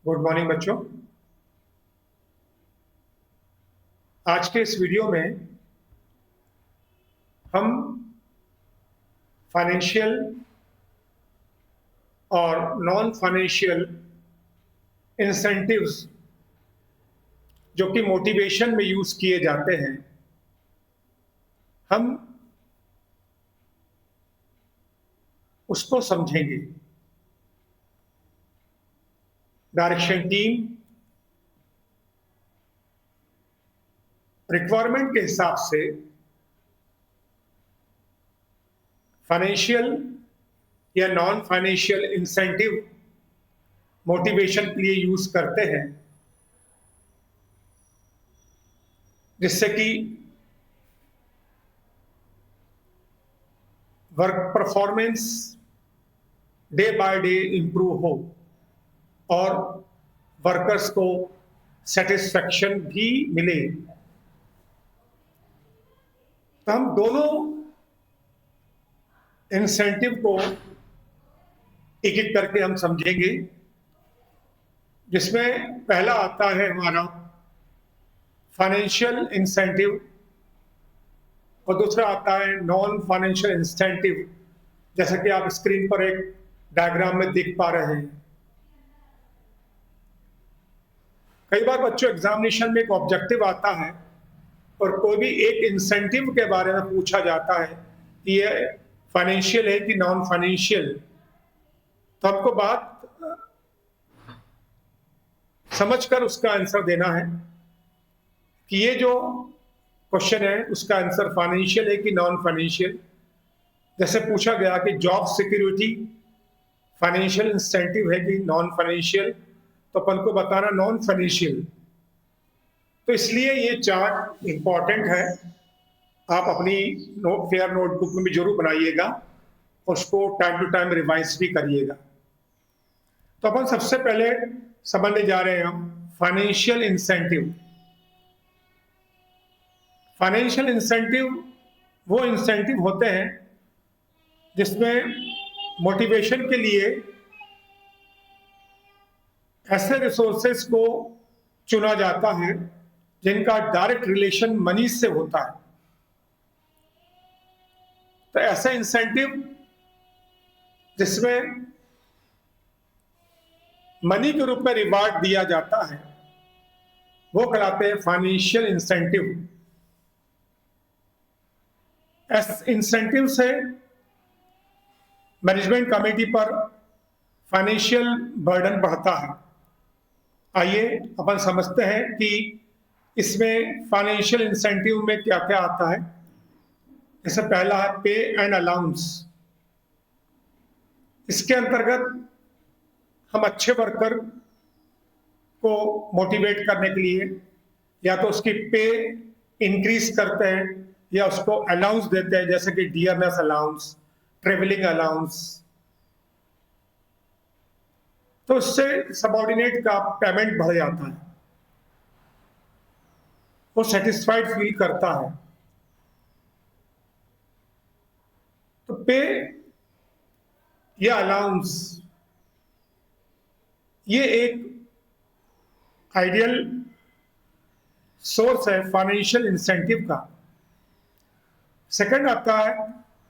Good morning बच्चों। आज के इस वीडियो में हम फाइनेंशियल और नॉन फाइनेंशियल इंसेंटिव्स जो कि मोटिवेशन में यूज किए जाते हैं, हम उसको समझेंगे। डायरेक्शन टीम रिक्वायरमेंट के हिसाब से फाइनेंशियल या नॉन फाइनेंशियल इंसेंटिव मोटिवेशन के लिए यूज करते हैं, जिससे कि work performance day by day improve हो और वर्कर्स को सेटिस्फैक्शन भी मिले। तो हम दोनों इंसेंटिव को एक एक करके हम समझेंगे, जिसमें पहला आता है हमारा फाइनेंशियल इंसेंटिव और दूसरा आता है नॉन फाइनेंशियल इंसेंटिव, जैसा कि आप स्क्रीन पर एक डायग्राम में देख पा रहे हैं। कई बार बच्चों एग्जामिनेशन में एक ऑब्जेक्टिव आता है और कोई भी एक इंसेंटिव के बारे में पूछा जाता है कि ये फाइनेंशियल है कि नॉन फाइनेंशियल, तो हमको बात समझकर उसका आंसर देना है कि ये जो क्वेश्चन है उसका आंसर फाइनेंशियल है कि नॉन फाइनेंशियल। जैसे पूछा गया कि जॉब सिक्योरिटी फाइनेंशियल इंसेंटिव है कि नॉन फाइनेंशियल, तो अपन को बताना नॉन फाइनेंशियल। तो इसलिए ये चार्ट इंपॉर्टेंट है, आप अपनी फेयर नोटबुक में भी जरूर बनाइएगा और उसको टाइम टू टाइम रिवाइज भी करिएगा। तो अपन सबसे पहले समझने जा रहे हैं हम फाइनेंशियल इंसेंटिव। फाइनेंशियल इंसेंटिव वो इंसेंटिव होते हैं जिसमें मोटिवेशन के लिए ऐसे रिसोर्सेस को चुना जाता है जिनका डायरेक्ट रिलेशन मनी से होता है। तो ऐसा इंसेंटिव जिसमें मनी के रूप में रिवार्ड दिया जाता है वो कहलाते हैं फाइनेंशियल इंसेंटिव। इंसेंटिव से मैनेजमेंट कमेटी पर फाइनेंशियल बर्डन बढ़ता है। आइए अपन समझते हैं कि इसमें फाइनेंशियल इंसेंटिव में क्या क्या आता है। जैसे पहला है पे एंड अलाउंस। इसके अंतर्गत हम अच्छे वर्कर को मोटिवेट करने के लिए या तो उसकी पे इंक्रीज करते हैं या उसको अलाउंस देते हैं, जैसे कि डियरनेस अलाउंस, ट्रेवलिंग अलाउंस। तो उससे सबऑर्डिनेट का पेमेंट बढ़ जाता है, वो सेटिस्फाइड फील करता है। तो पे या अलाउंस ये एक आइडियल सोर्स है फाइनेंशियल इंसेंटिव का। सेकंड आता है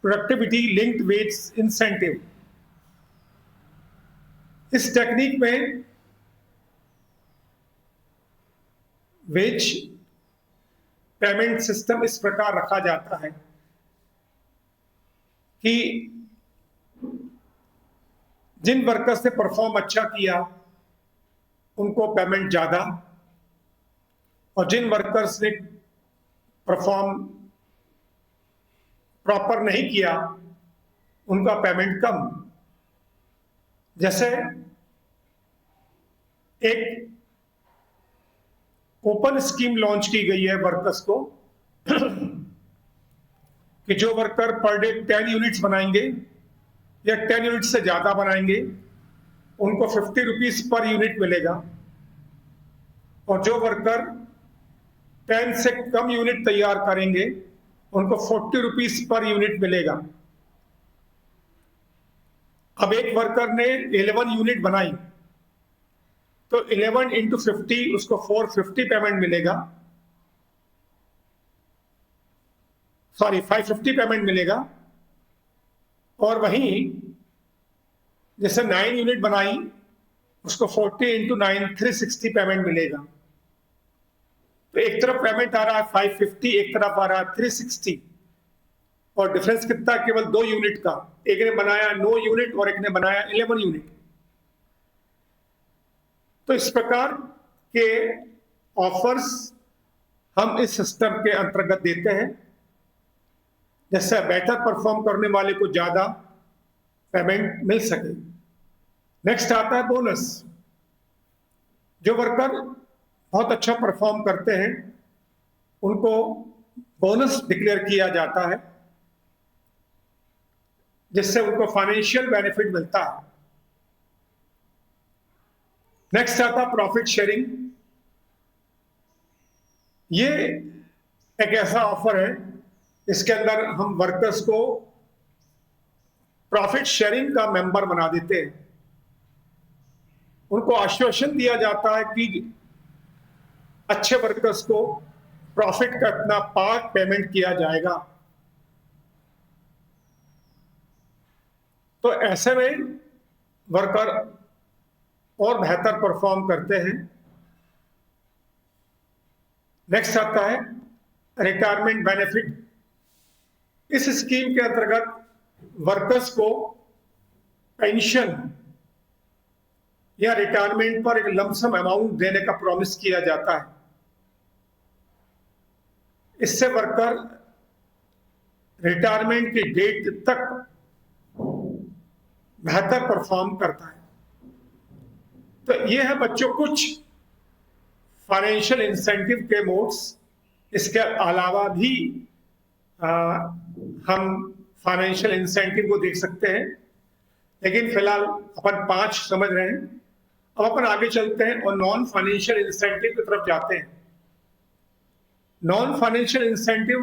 प्रोडक्टिविटी लिंक्ड वेज इंसेंटिव। इस टेक्निक में वेज पेमेंट सिस्टम इस प्रकार रखा जाता है कि जिन वर्कर्स ने परफॉर्म अच्छा किया उनको पेमेंट ज्यादा, और जिन वर्कर्स ने परफॉर्म प्रॉपर नहीं किया उनका पेमेंट कम। जैसे एक ओपन स्कीम लॉन्च की गई है वर्कर्स को कि जो वर्कर पर डे 10 यूनिट्स बनाएंगे या 10 यूनिट से ज्यादा बनाएंगे उनको 50 रुपीज पर यूनिट मिलेगा, और जो वर्कर 10 से कम यूनिट तैयार करेंगे उनको 40 रुपीज पर यूनिट मिलेगा। अब एक वर्कर ने 11 यूनिट बनाई तो तो 11 इंटू 50 उसको 450 पेमेंट मिलेगा, सॉरी 550 पेमेंट मिलेगा। और वहीं जैसे 9 यूनिट बनाई उसको 40 इंटू 9 360 पेमेंट मिलेगा। तो एक तरफ पेमेंट आ रहा है 550, एक तरफ आ रहा है 360, और डिफरेंस कितना? केवल 2 यूनिट का। एक ने बनाया 9 यूनिट और एक ने बनाया 11 यूनिट। तो इस प्रकार के ऑफर्स हम इस सिस्टम के अंतर्गत देते हैं, जिससे बेटर परफॉर्म करने वाले को ज्यादा पेमेंट मिल सके। नेक्स्ट आता है बोनस। जो वर्कर बहुत अच्छा परफॉर्म करते हैं उनको बोनस डिक्लेयर किया जाता है, जिससे उनको फाइनेंशियल बेनिफिट मिलता है। नेक्स्ट आता है प्रॉफिट शेयरिंग। ये एक ऐसा ऑफर है इसके अंदर हम वर्कर्स को प्रॉफिट शेयरिंग का मेंबर बना देते हैं। उनको आश्वासन दिया जाता है कि अच्छे वर्कर्स को प्रॉफिट का इतना पार्ट पेमेंट किया जाएगा। तो ऐसे में वर्कर और बेहतर परफॉर्म करते हैं। नेक्स्ट आता है रिटायरमेंट बेनिफिट। इस स्कीम के अंतर्गत वर्कर्स को पेंशन या रिटायरमेंट पर एक लमसम अमाउंट देने का प्रॉमिस किया जाता है। इससे वर्कर रिटायरमेंट की डेट तक बेहतर परफॉर्म करता है। तो ये है बच्चों कुछ फाइनेंशियल इंसेंटिव के मोड्स। इसके अलावा भी हम फाइनेंशियल इंसेंटिव को देख सकते हैं, लेकिन फिलहाल अपन 5 समझ रहे हैं। अब अपन आगे चलते हैं और नॉन फाइनेंशियल इंसेंटिव की तरफ जाते हैं। नॉन फाइनेंशियल इंसेंटिव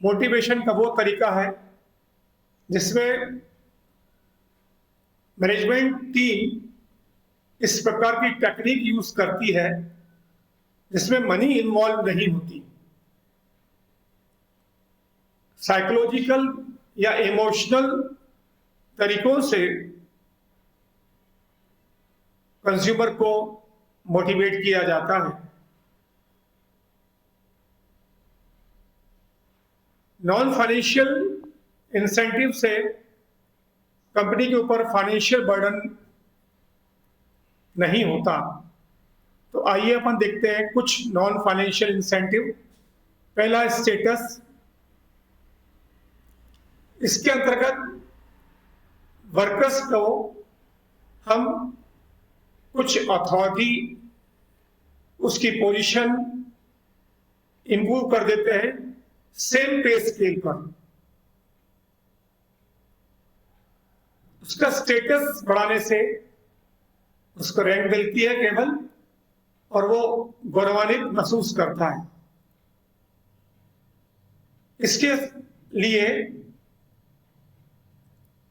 मोटिवेशन का वो तरीका है जिसमें मैनेजमेंट टीम इस प्रकार की टेक्निक यूज करती है जिसमें मनी इन्वॉल्व नहीं होती। साइकोलॉजिकल या इमोशनल तरीकों से कंज्यूमर को मोटिवेट किया जाता है। नॉन फाइनेंशियल इंसेंटिव से कंपनी के ऊपर फाइनेंशियल बर्डन नहीं होता। तो आइए अपन देखते हैं कुछ नॉन फाइनेंशियल इंसेंटिव। पहला स्टेटस। इसके अंतर्गत वर्कर्स को हम कुछ अथॉरिटी, उसकी पोजीशन इंप्रूव कर देते हैं सेम पे स्केल पर। उसका स्टेटस बढ़ाने से उसको रैंक मिलती है केवल, और वो गौरवान्वित महसूस करता है। इसके लिए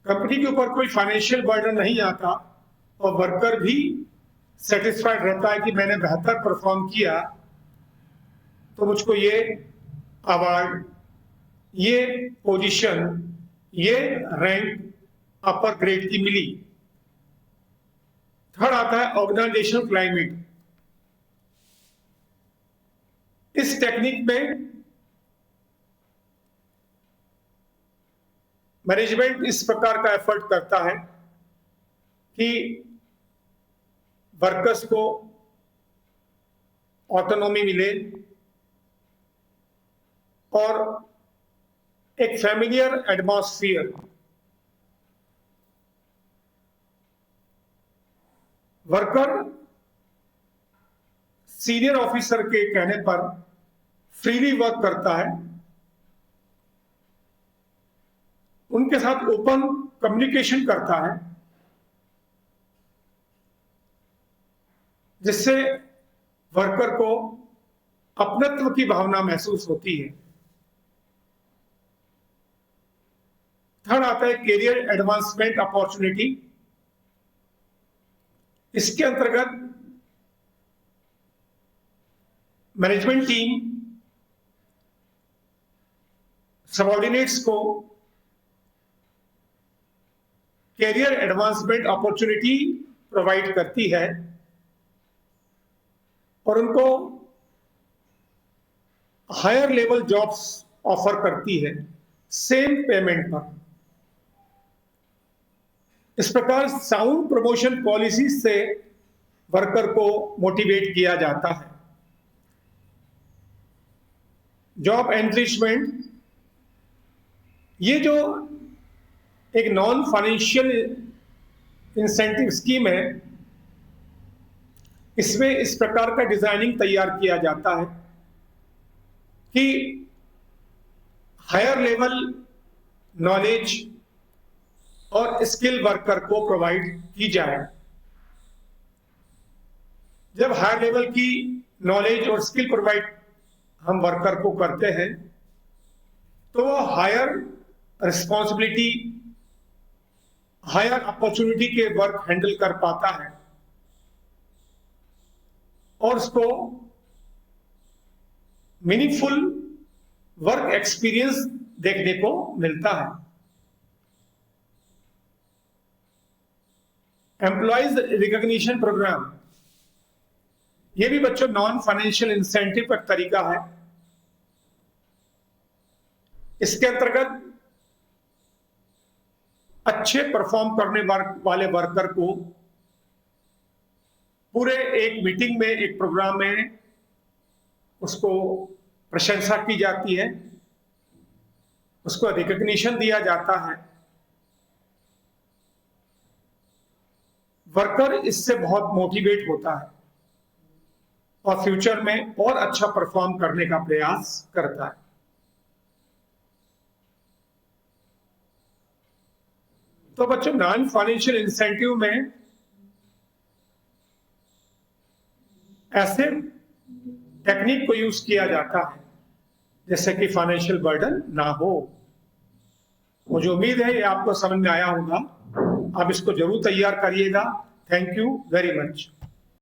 कंपनी के ऊपर कोई फाइनेंशियल बर्डन नहीं आता और वर्कर भी सेटिस्फाइड रहता है कि मैंने बेहतर परफॉर्म किया तो मुझको ये अवार्ड, ये पोजीशन, ये रैंक अपर ग्रेड की मिली। थर्ड आता है ऑर्गेनाइजेशन क्लाइमेट। इस टेक्निक में मैनेजमेंट इस प्रकार का एफर्ट करता है कि वर्कर्स को ऑटोनॉमी मिले और एक familiar atmosphere. Worker senior officer के कहने पर फ्रीली वर्क करता है, उनके साथ ओपन कम्युनिकेशन करता है, जिससे वर्कर को अपनत्व की भावना महसूस होती है। थर्ड आता है कैरियर एडवांसमेंट अपॉर्चुनिटी। इसके अंतर्गत मैनेजमेंट टीम सबऑर्डिनेट्स को कैरियर एडवांसमेंट अपॉर्चुनिटी प्रोवाइड करती है और उनको हायर लेवल जॉब्स ऑफर करती है सेम पेमेंट पर। इस प्रकार साउंड प्रमोशन पॉलिसीज से वर्कर को मोटिवेट किया जाता है। जॉब एनरिचमेंट, ये जो एक नॉन फाइनेंशियल इंसेंटिव स्कीम है, इसमें इस प्रकार का डिजाइनिंग तैयार किया जाता है कि हायर लेवल नॉलेज और स्किल वर्कर को प्रोवाइड की जाए। जब हायर लेवल की नॉलेज और स्किल प्रोवाइड हम वर्कर को करते हैं तो वो हायर रिस्पॉन्सिबिलिटी, हायर अपॉर्चुनिटी के वर्क हैंडल कर पाता है और उसको मीनिंगफुल वर्क एक्सपीरियंस देखने को मिलता है। एम्प्लॉयज रिकॉग्निशन प्रोग्राम, ये भी बच्चों नॉन फाइनेंशियल इंसेंटिव का तरीका है। इसके अंतर्गत अच्छे परफॉर्म करने वाले वर्कर को पूरे एक मीटिंग में, एक प्रोग्राम में उसको प्रशंसा की जाती है, उसको रिकॉग्निशन दिया जाता है। वर्कर इससे बहुत मोटिवेट होता है और फ्यूचर में और अच्छा परफॉर्म करने का प्रयास करता है। तो बच्चों, नॉन फाइनेंशियल इंसेंटिव में ऐसे टेक्निक को यूज किया जाता है जैसे कि फाइनेंशियल बर्डन ना हो। मुझे उम्मीद है ये आपको समझ में आया होगा। आप इसको जरूर तैयार करिएगा। Thank you very much.